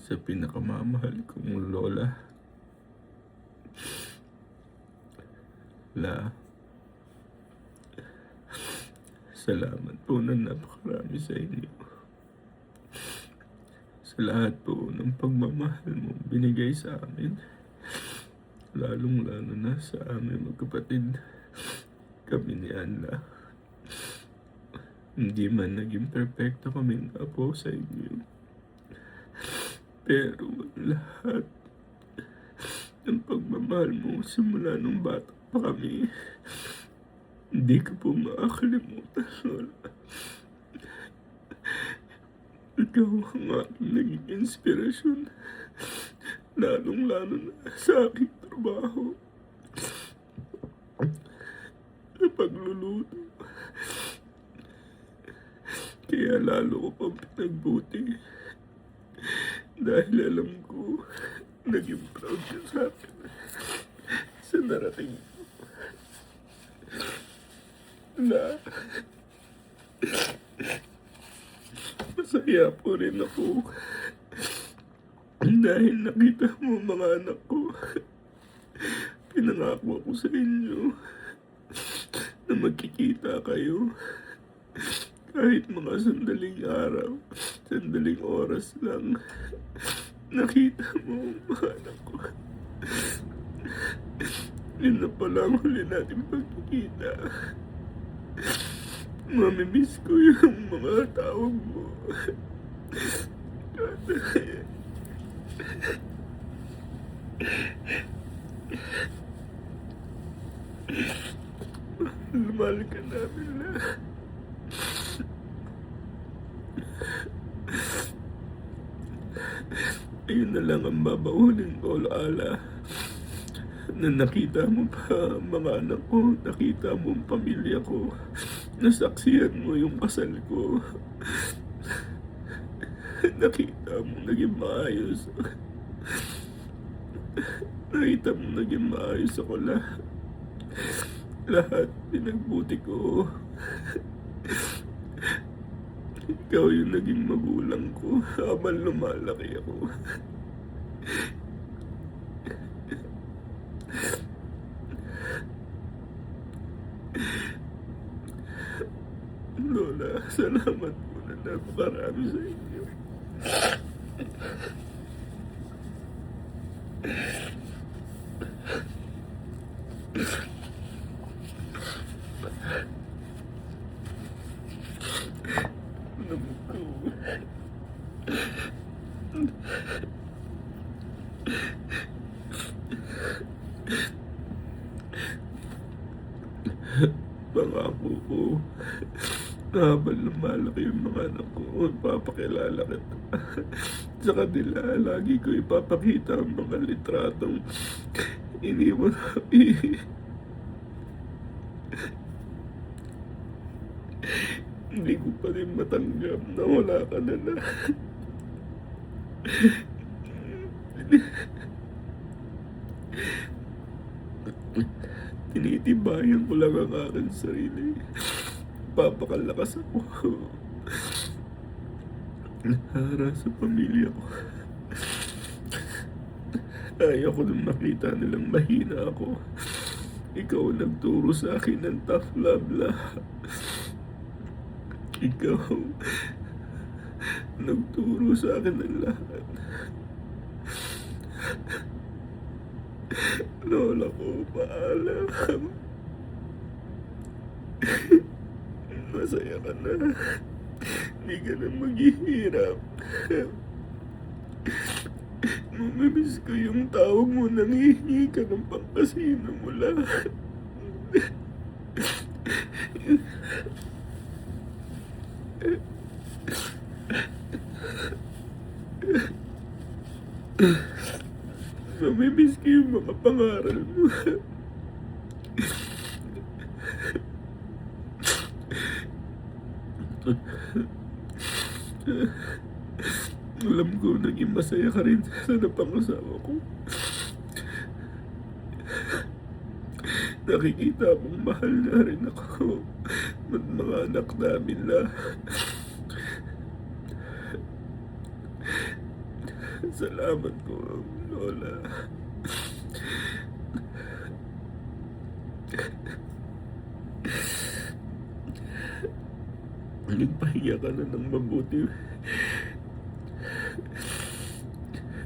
sa pinakamamahal kong lola. Salamat po na napakarami sa inyo. Sa lahat po ng pagmamahal mo binigay sa amin. Lalong-lalo na sa amin magkapatid, kami ni Anna. Hindi man naging perfecto kaming apo sa inyo. Pero lahat ng pagmamahal mo simula nung bata pa kami, hindi ko po makakalimutan, Lola. Ikaw ang aking naging inspirasyon, lalong-lalo na sa aking trabaho. Sa pagluluto. Kaya lalo ko pang pinagbuti. Dahil alam ko, naging proud ka sa akin sa narating ko. Na masaya po rin ako dahil nakita mo mga anak ko. Pinangako ako sa inyo na magkikita kayo kahit mga sandaling araw, sandaling oras lang. Nakita mo mga anak ko. Yun na pala ang huli natin pagkikita. Mamimiss ko yung mga tawag mo. Mahal ka namin lahat. Ayun na lang ang babaunin ko, Lola. Na nakita mo pa mga anak ko, nakita mo ang pamilya ko, nasaksihan mo yung kasal ko, nakita mo naging maayos, nakita mo naging maayos ako lahat pinagbuti ko. Ikaw yung naging magulang ko habang lumalaki ako. Lola, salamat po na napakarami sa inyo. Alam ko. Pangako ko, habang lumalaki yung mga anak ko, ipapakilala kita. Sa kanila, lagi ko ipapakita ang mga litratong iniwan namin. Hindi ko pa rin matanggap na wala ka na na. Tinitibayan ko lang ang aking sarili. Papakalakas ako para sa pamilya ko. Ayaw ko nang makita nilang mahina ako. Ikaw ang nagturo sa akin ng tough love lahat. Ikaw nagturo sa akin ng lahat. Lola ko, paalam. Masaya ka na. Hindi ka na maghihirap. Mamimiss ko yung tawag mo nang hihingi ka ng pangkasino mo lahat. Mamimiss ko yung mga pangaral mo. Alam ko naging masaya ka rin sa napangasawa ko. Nakikita mong mahal na rin ako at mga anak namin lahat. Salamat po, Lola. Nagpahinga ka na ng mabuti.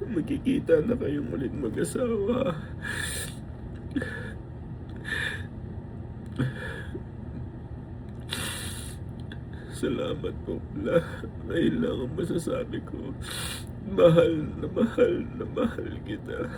Magkikita na kayong ulit mag-asawa. Salamat po pala. Ngayon lang ang masasabi ko. Mahal na mahal na mahal kita.